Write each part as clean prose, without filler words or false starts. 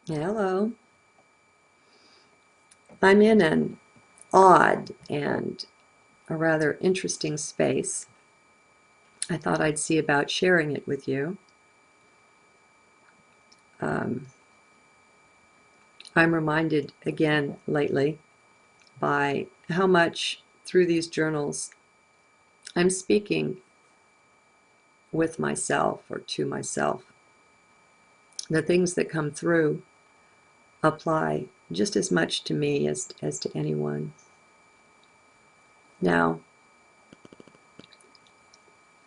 Hello. I'm in an odd and a rather interesting space. I thought I'd see about sharing it with you. Um, I'm reminded again lately by how much through these journals I'm speaking with myself or to myself. The things that come through apply just as much to me as to anyone. Now,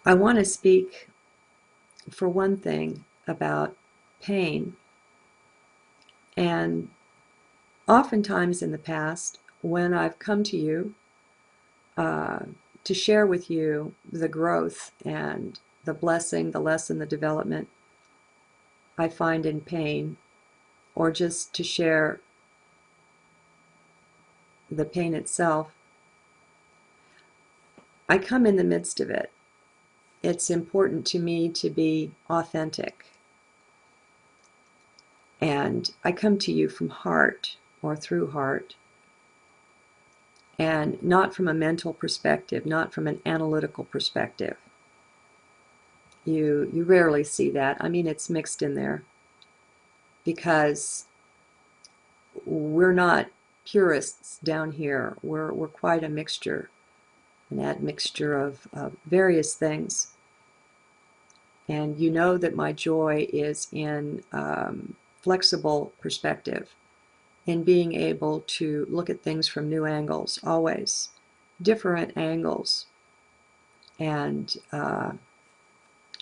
I want to speak, for one thing, about pain. And oftentimes in the past, when I've come to you uh, to share with you the growth and the blessing, the lesson, the development I find in pain, or just to share the pain itself, I come in the midst of it. It's important to me to be authentic. And I come to you from heart or through heart, and not from a mental perspective, not from an analytical perspective. You rarely see that. I mean, it's mixed in there because we're not purists down here. We're quite a mixture, an admixture of various things. And you know that my joy is in flexible perspective, in being able to look at things from new angles, always different angles. And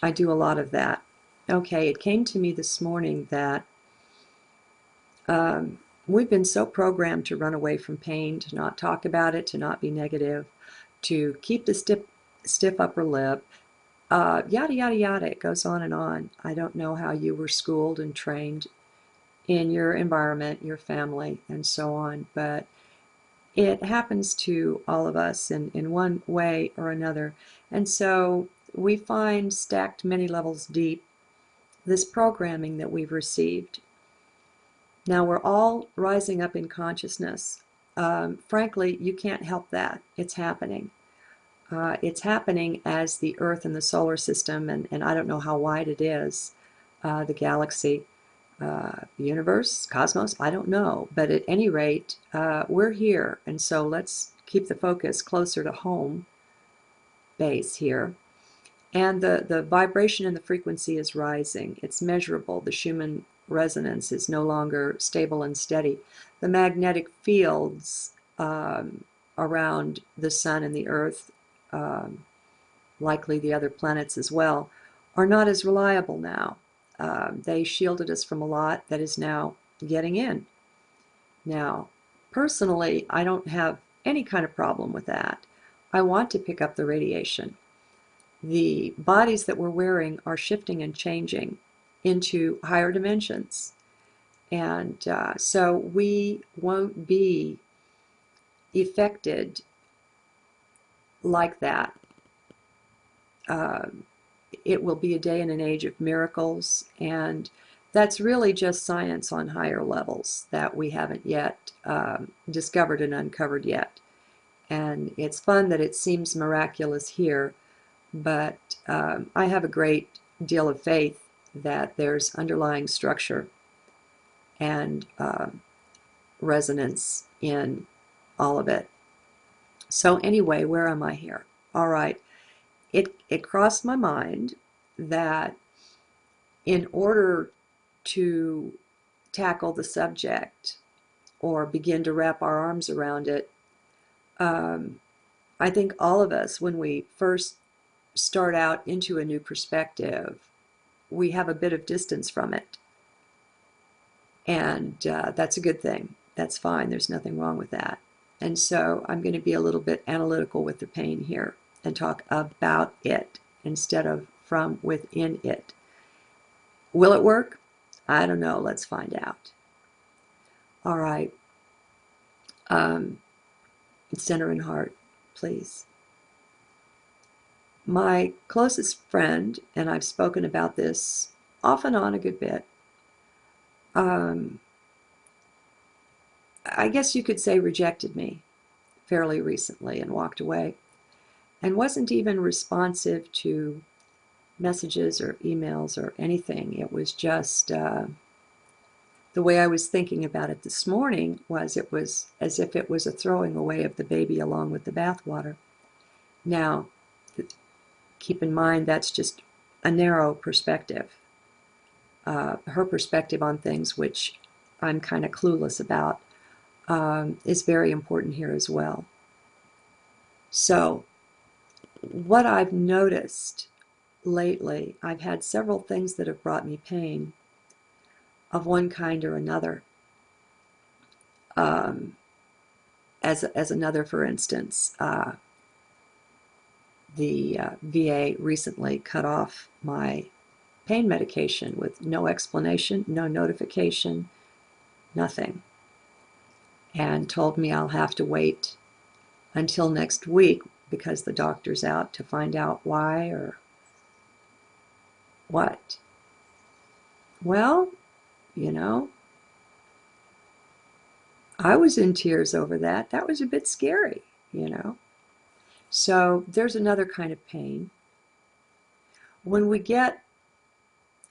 I do a lot of that. Okay, it came to me this morning that we've been so programmed to run away from pain, to not talk about it, to not be negative, to keep the stiff upper lip, yada, yada, yada. It goes on and on. I don't know how you were schooled and trained in your environment, your family, and so on, but it happens to all of us in one way or another. And so we find stacked many levels deep this programming that we've received. Now we're all rising up in consciousness. Frankly, you can't help that. It's happening. It's happening as the Earth and the solar system, and I don't know how wide it is, the galaxy, the universe, cosmos, I don't know. But at any rate, we're here. And so let's keep the focus closer to home base here. And the vibration and the frequency is rising. It's measurable. The Schumann resonance is no longer stable and steady. The magnetic fields around the sun and the earth, likely the other planets as well, are not as reliable now. They shielded us from a lot that is now getting in. Now, personally, I don't have any kind of problem with that. I want to pick up the radiation. The bodies that we're wearing are shifting and changing into higher dimensions. And so we won't be affected like that. Uh, it will be a day and an age of miracles, and that's really just science on higher levels that we haven't yet discovered and uncovered yet. And it's fun that it seems miraculous here, but I have a great deal of faith that there's underlying structure and resonance in all of it. So anyway, where am I here? All right. It crossed my mind that in order to tackle the subject or begin to wrap our arms around it, um, I think all of us, when we first start out into a new perspective, we have a bit of distance from it. And that's a good thing. That's fine. There's nothing wrong with that. And so I'm going to be a little bit analytical with the pain here and talk about it instead of from within it. Will it work? I don't know. Let's find out. All right. Um, Center and heart, please. My closest friend, and I've spoken about this off and on a good bit, um, I guess you could say rejected me fairly recently and walked away and wasn't even responsive to messages or emails or anything. It was just the way I was thinking about it this morning was it was as if it was a throwing away of the baby along with the bathwater. Now, keep in mind that's just a narrow perspective. Her perspective on things, which I'm kind of clueless about, is very important here as well. So, what I've noticed lately, I've had several things that have brought me pain of one kind or another. Um, as another, for instance, the VA recently cut off my pain medication with no explanation, no notification, nothing, and told me I'll have to wait until next week because the doctor's out to find out why or what. Well, you know, I was in tears over that. That was a bit scary, you know. So there's another kind of pain. When we get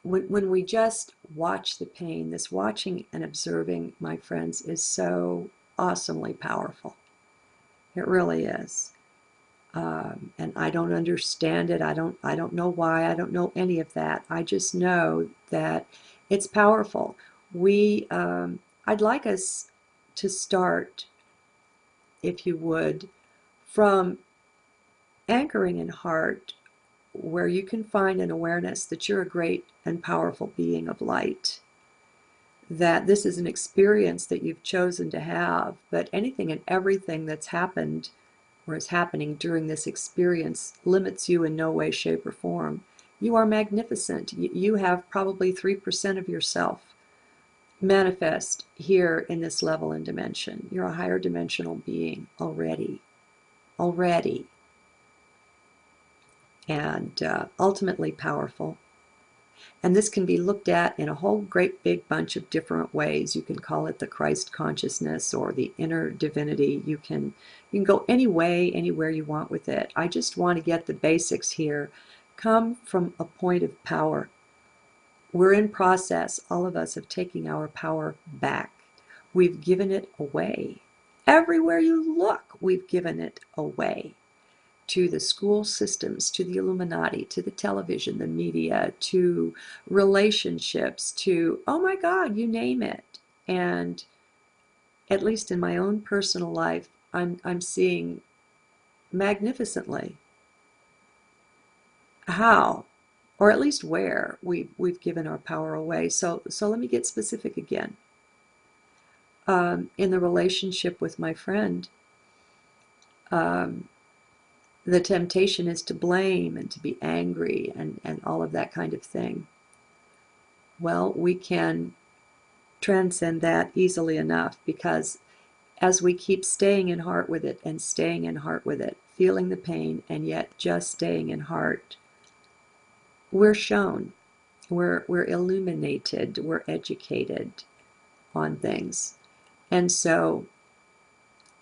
when we just watch the pain, this watching and observing, my friends, is so awesomely powerful. It really is. And I don't understand it. I don't know why. I don't know any of that. I just know that it's powerful. I'd like us to start, if you would, from anchoring in heart, where you can find an awareness that you're a great and powerful being of light, that this is an experience that you've chosen to have, but anything and everything that's happened or is happening during this experience limits you in no way, shape, or form. You are magnificent. You have probably 3% of yourself manifest here in this level and dimension. You're a higher dimensional being already. Already. And ultimately powerful. And this can be looked at in a whole great big bunch of different ways. You can call it the Christ consciousness or the inner divinity. You can go any way, anywhere you want with it. I just want to get the basics here. Come from a point of power. We're in process, all of us, of taking our power back. We've given it away. Everywhere you look, we've given it away. To the school systems, to the Illuminati, to the television, the media, to relationships, to, oh my God, you name it. And at least in my own personal life, I'm seeing magnificently how, or at least where, we've given our power away. So let me get specific again. In the relationship with my friend, the temptation is to blame and to be angry and all of that kind of thing. Well, we can transcend that easily enough because as we keep staying in heart with it and staying in heart with it, feeling the pain and yet just staying in heart, we're shown, we're illuminated, we're educated on things. And so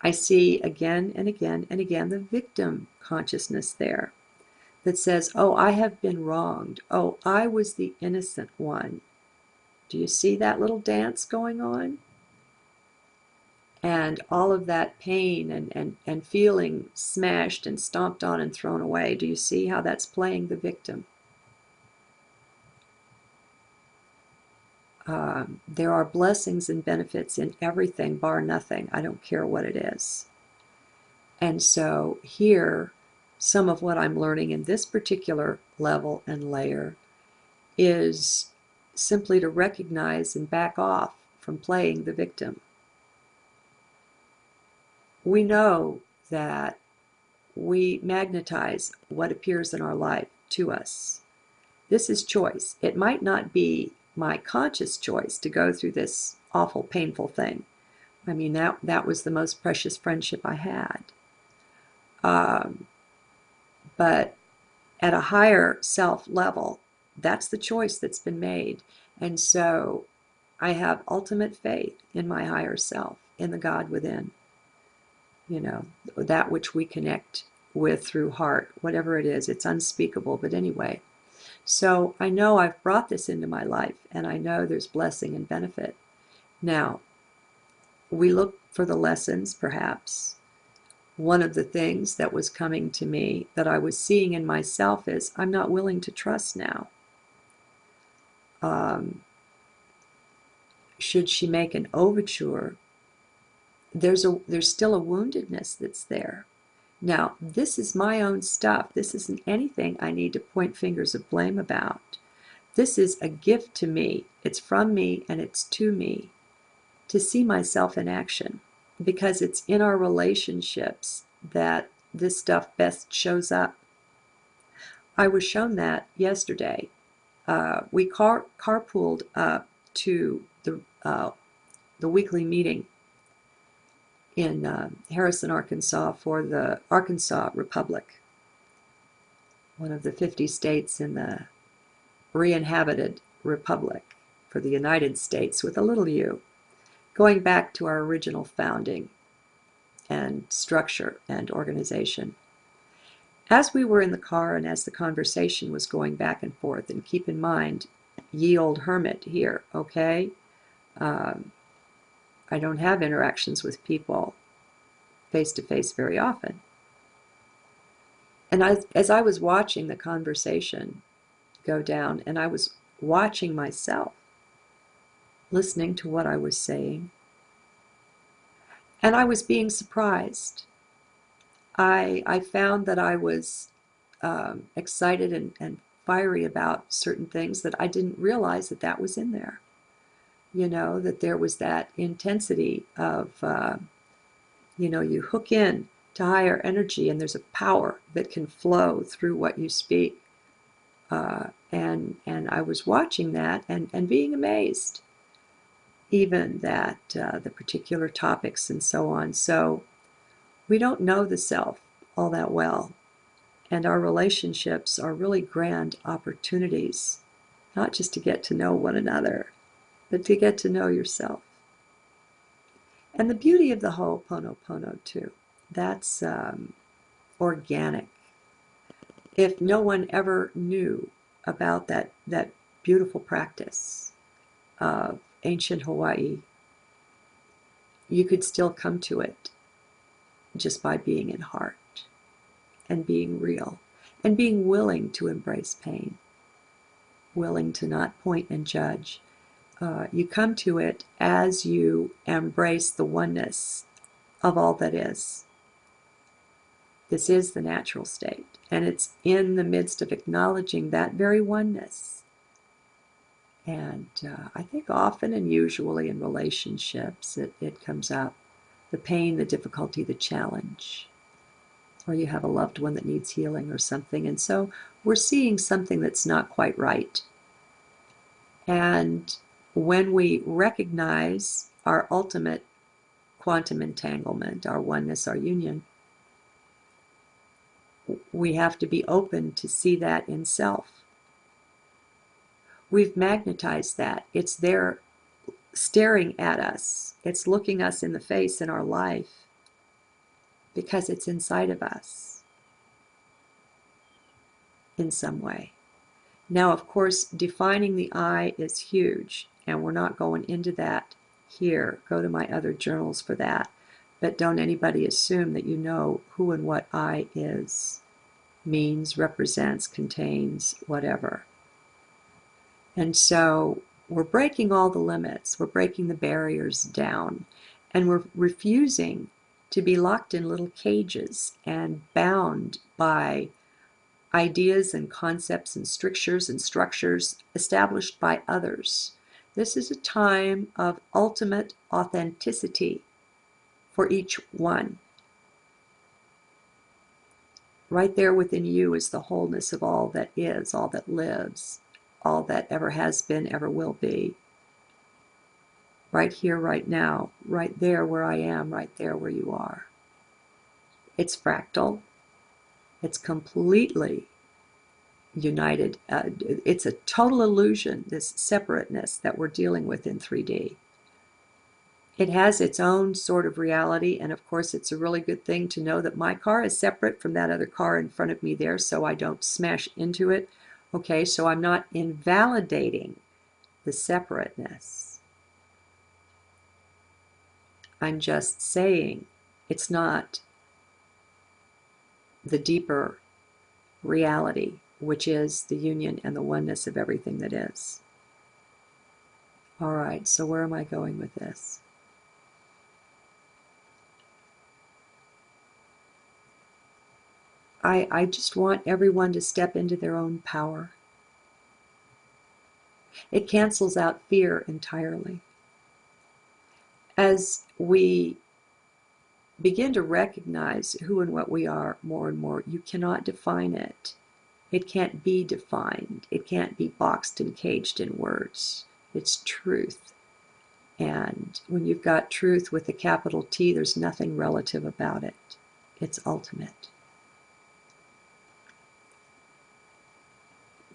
I see again and again and again the victim consciousness there that says, oh, I have been wronged. Oh, I was the innocent one. Do you see that little dance going on? And all of that pain and feeling smashed and stomped on and thrown away. Do you see how that's playing the victim? There are blessings and benefits in everything, bar nothing. I don't care what it is. And so here, some of what I'm learning in this particular level and layer is simply to recognize and back off from playing the victim. We know that we magnetize what appears in our life to us. This is choice. It might not be my conscious choice to go through this awful, painful thing. I mean, that was the most precious friendship I had. But at a higher self level, that's the choice that's been made. And so I have ultimate faith in my higher self, in the God within, that which we connect with through heart, whatever it is. It's unspeakable, but anyway. So I know I've brought this into my life, and I know there's blessing and benefit. Now, we look for the lessons, perhaps. One of the things that was coming to me that I was seeing in myself is I'm not willing to trust now. Should she make an overture, there's still a woundedness that's there. Now, this is my own stuff. This isn't anything I need to point fingers of blame about. This is a gift to me. It's from me and it's to me to see myself in action, because it's in our relationships that this stuff best shows up. I was shown that yesterday. We carpooled up to the weekly meeting in Harrison, Arkansas, for the Arkansas Republic, one of the 50 states in the re-inhabited republic for the United States with a little u, going back to our original founding and structure and organization. As we were in the car and as the conversation was going back and forth, and keep in mind, ye old hermit here, okay? I don't have interactions with people face to face very often. And as I was watching the conversation go down, and I was watching myself, listening to what I was saying, and I was being surprised. I found that I was excited and fiery about certain things that I didn't realize that was in there. That there was that intensity of, you hook in to higher energy, and there's a power that can flow through what you speak. And I was watching that and being amazed, even that the particular topics and so on. So we don't know the self all that well, and our relationships are really grand opportunities, not just to get to know one another, but to get to know yourself. And the beauty of the Ho'oponopono too, that's organic. If no one ever knew about that beautiful practice of ancient Hawaii, you could still come to it just by being in heart and being real and being willing to embrace pain, willing to not point and judge. You come to it as you embrace the oneness of all that is. This is the natural state, and it's in the midst of acknowledging that very oneness. And I think often and usually in relationships it comes up, the pain, the difficulty, the challenge, or you have a loved one that needs healing or something, and so we're seeing something that's not quite right. And when we recognize our ultimate quantum entanglement, our oneness, our union, we have to be open to see that in self. We've magnetized that. It's there staring at us. It's looking us in the face in our life because it's inside of us in some way. Now, of course, defining the I is huge, and we're not going into that here. Go to my other journals for that. But don't anybody assume that you know who and what I is, means, represents, contains, whatever. And so we're breaking all the limits. We're breaking the barriers down. And we're refusing to be locked in little cages and bound by ideas and concepts and strictures and structures established by others. This is a time of ultimate authenticity for each one. Right there within you is the wholeness of all that is, all that lives, all that ever has been, ever will be. Right here, right now, right there where I am, right there where you are. It's fractal. It's completely united. It's a total illusion, this separateness that we're dealing with in 3D. It has its own sort of reality, and of course it's a really good thing to know that my car is separate from that other car in front of me there, so I don't smash into it. Okay, so I'm not invalidating the separateness. I'm just saying it's not the deeper reality, which is the union and the oneness of everything that is. All right, so where am I going with this? I just want everyone to step into their own power. It cancels out fear entirely. As we begin to recognize who and what we are more and more, you cannot define it. It can't be defined. It can't be boxed and caged in words. It's truth. And when you've got truth with a capital T, there's nothing relative about it. It's ultimate.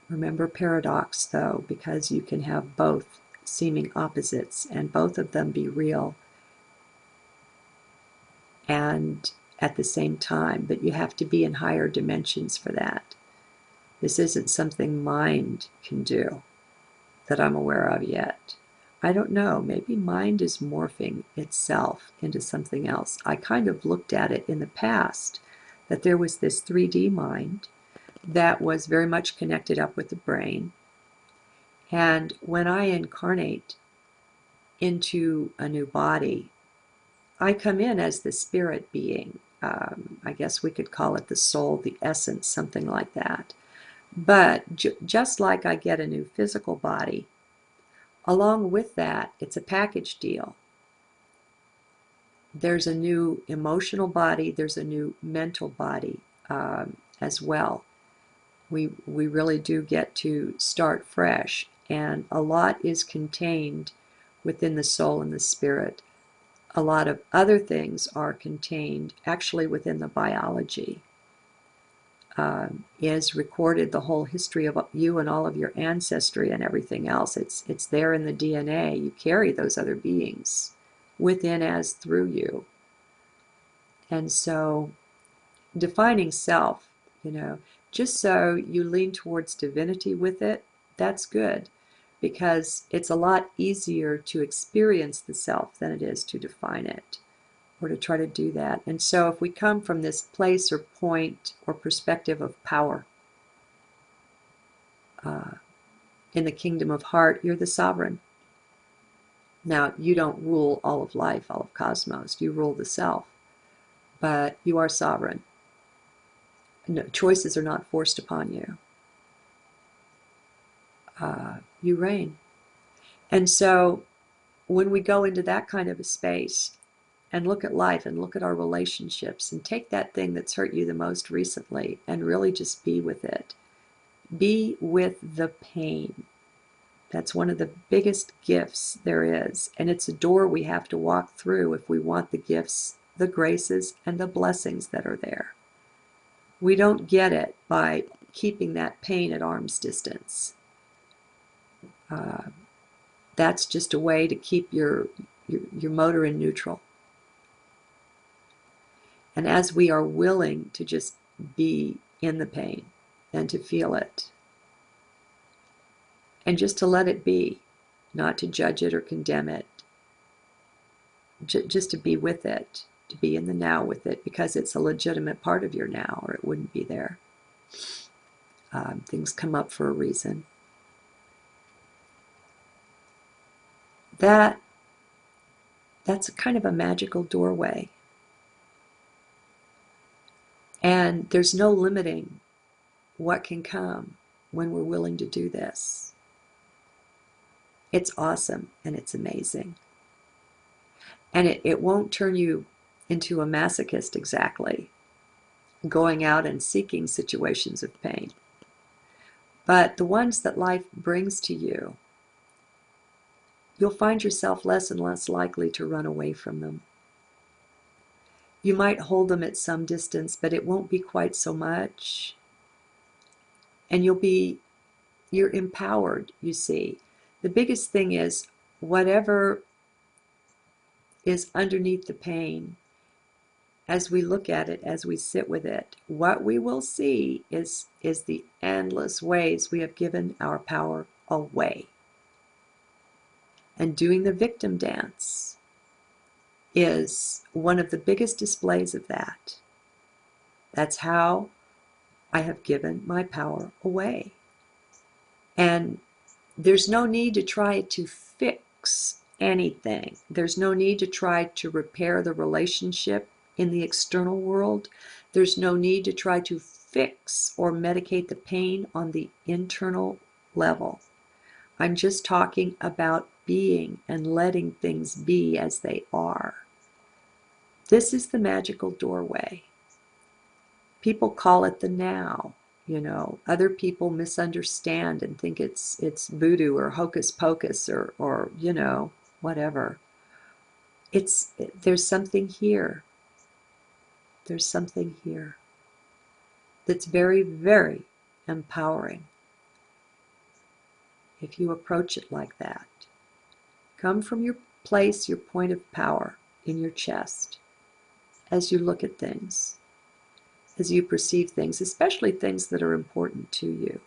Remember paradox, though, because you can have both seeming opposites and both of them be real and at the same time, but you have to be in higher dimensions for that. This isn't something mind can do that I'm aware of yet. I don't know, maybe mind is morphing itself into something else. I kind of looked at it in the past that there was this 3D mind that was very much connected up with the brain. And when I incarnate into a new body, I come in as the spirit being. I guess we could call it the soul, the essence, something like that. But just like I get a new physical body, along with that, it's a package deal. There's a new emotional body, there's a new mental body as well. We really do get to start fresh, and a lot is contained within the soul and the spirit. A lot of other things are contained actually within the biology. Is recorded the whole history of you and all of your ancestry and everything else. It's there in the DNA. You carry those other beings within as through you. And so defining self, just so you lean towards divinity with it, that's good, because it's a lot easier to experience the self than it is to define it or to try to do that. And so if we come from this place or point or perspective of power, in the kingdom of heart, you're the sovereign. Now, you don't rule all of life, all of cosmos. You rule the self, but you are sovereign. No, choices are not forced upon you. You reign. And so when we go into that kind of a space and look at life and look at our relationships and take that thing that's hurt you the most recently and really just be with it. Be with the pain. That's one of the biggest gifts there is. And it's a door we have to walk through if we want the gifts, the graces, and the blessings that are there. We don't get it by keeping that pain at arm's distance. That's just a way to keep your motor in neutral. And as we are willing to just be in the pain and to feel it, and just to let it be, not to judge it or condemn it, just to be with it, to be in the now with it, because it's a legitimate part of your now, or it wouldn't be there. Things come up for a reason. That's a kind of a magical doorway. And there's no limiting what can come when we're willing to do this. It's awesome and it's amazing. And it won't turn you into a masochist exactly, going out and seeking situations of pain. But the ones that life brings to you, you'll find yourself less and less likely to run away from them. You might hold them at some distance, but it won't be quite so much. and you're empowered, you see. The biggest thing is whatever is underneath the pain, as we look at it, as we sit with it, what we will see is the endless ways we have given our power away. And doing the victim dance is one of the biggest displays of that. That's how I have given my power away. And there's no need to try to fix anything. There's no need to try to repair the relationship in the external world. There's no need to try to fix or medicate the pain on the internal level. I'm just talking about being and letting things be as they are. This is the magical doorway. People call it the now. You know, other people misunderstand and think it's voodoo or hocus pocus or you know, whatever. There's something here. There's something here that's very, very empowering if you approach it like that. Come from your place, your point of power in your chest as you look at things, as you perceive things, especially things that are important to you.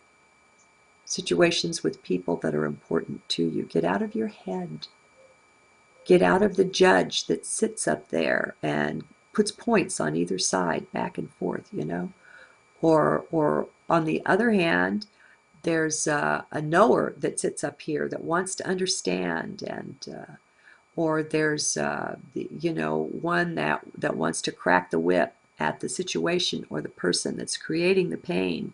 Situations with people that are important to you. Get out of your head. Get out of the judge that sits up there and puts points on either side, back and forth, you know. Or on the other hand, there's a knower that sits up here that wants to understand, and or there's you know, one that wants to crack the whip at the situation or the person that's creating the pain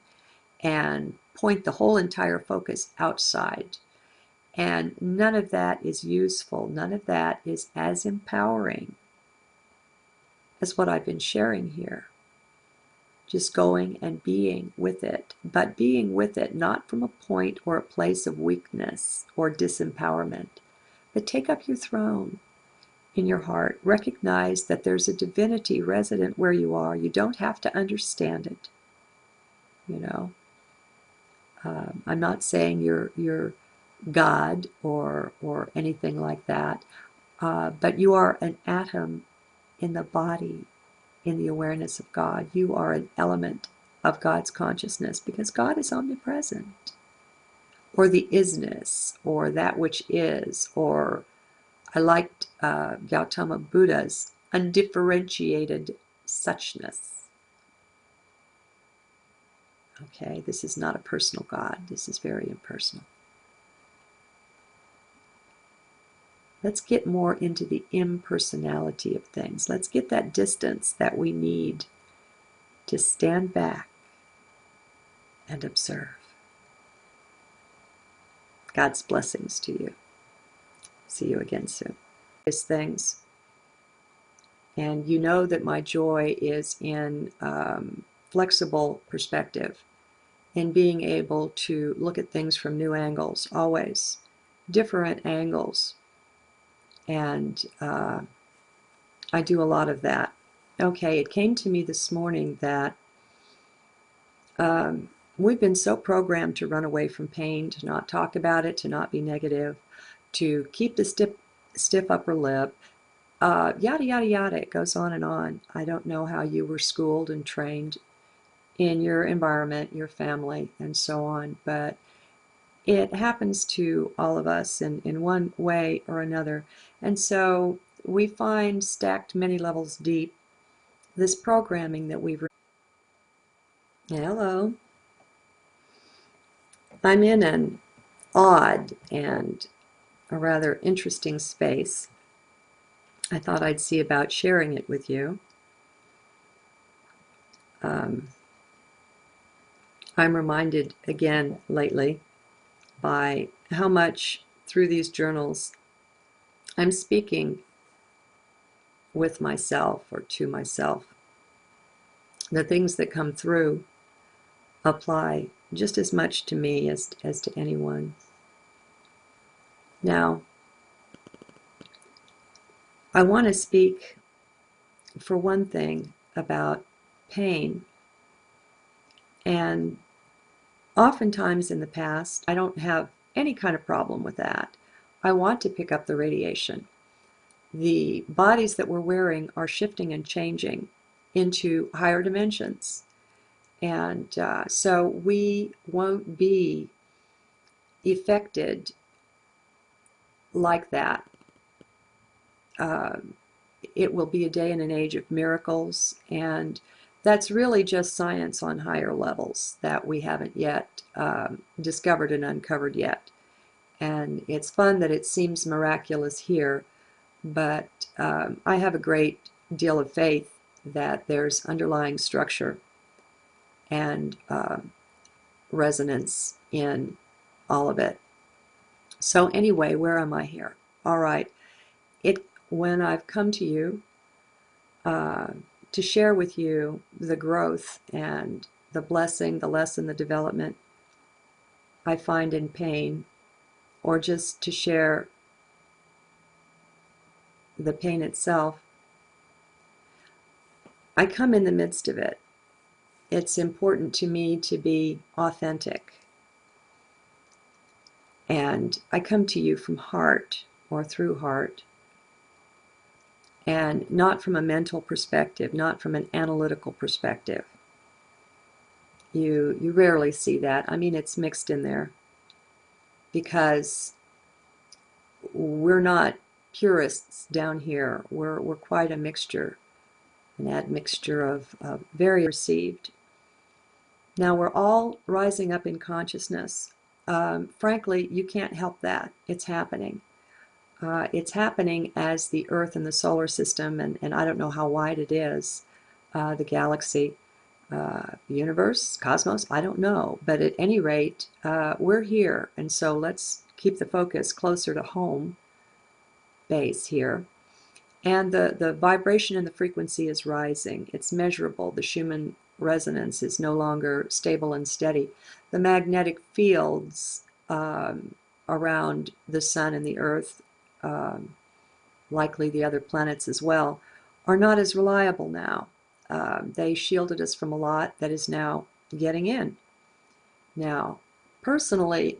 and point the whole entire focus outside. And none of that is useful. None of that is as empowering as what I've been sharing here. Just going and being with it, but being with it not from a point or a place of weakness or disempowerment, but take up your throne in your heart. Recognize that there's a divinity resident where you are. You don't have to understand it, you know. I'm not saying you're God or anything like that, but you are an atom in the body, in the awareness of God. You are an element of God's consciousness because God is omnipresent, or the isness, or that which is, or I liked Gautama Buddha's undifferentiated suchness. Okay, this is not a personal God. This is very impersonal. Let's get more into the impersonality of things. Let's get that distance that we need to stand back and observe. God's blessings to you. See you again soon. These things. And you know that my joy is in flexible perspective, in being able to look at things from new angles, always different angles. And I do a lot of that. Okay, it came to me this morning that we've been so programmed to run away from pain, to not talk about it, to not be negative, to keep the stiff upper lip, yada, yada, yada. It goes on and on. I don't know how you were schooled and trained in your environment, your family, and so on, but it happens to all of us in one way or another. And so we find stacked many levels deep this programming that we've... Hello. I'm in an odd and a rather interesting space. I thought I'd see about sharing it with you. I'm reminded again lately by how much through these journals I'm speaking with myself or to myself. The things that come through apply just as much to me as to anyone. Now, I want to speak, for one thing, about pain and Oftentimes in the past, I don't have any kind of problem with that. I want to pick up the radiation. The bodies that we're wearing are shifting and changing into higher dimensions. And so we won't be affected like that. Uh, it will be a day and an age of miracles, and that's really just science on higher levels that we haven't yet discovered and uncovered yet. And it's fun that it seems miraculous here, but I have a great deal of faith that there's underlying structure and resonance in all of it. So anyway, where am I here? All right. When I've come to you uh, to share with you the growth and the blessing, the lesson, the development I find in pain, or just to share the pain itself, I come in the midst of it. It's important to me to be authentic. And I come to you from heart or through heart, and not from a mental perspective, not from an analytical perspective. You rarely see that. I mean, it's mixed in there because we're not purists down here. We're quite a mixture, an admixture of very received. Now we're all rising up in consciousness. Frankly, you can't help that. It's happening. It's happening as the Earth and the solar system, and I don't know how wide it is, the galaxy, universe, cosmos, I don't know. But at any rate, we're here, and so let's keep the focus closer to home base here. And the vibration and the frequency is rising. It's measurable. The Schumann resonance is no longer stable and steady. The magnetic fields around the sun and the earth, likely the other planets as well, are not as reliable now. They shielded us from a lot that is now getting in. Now, personally,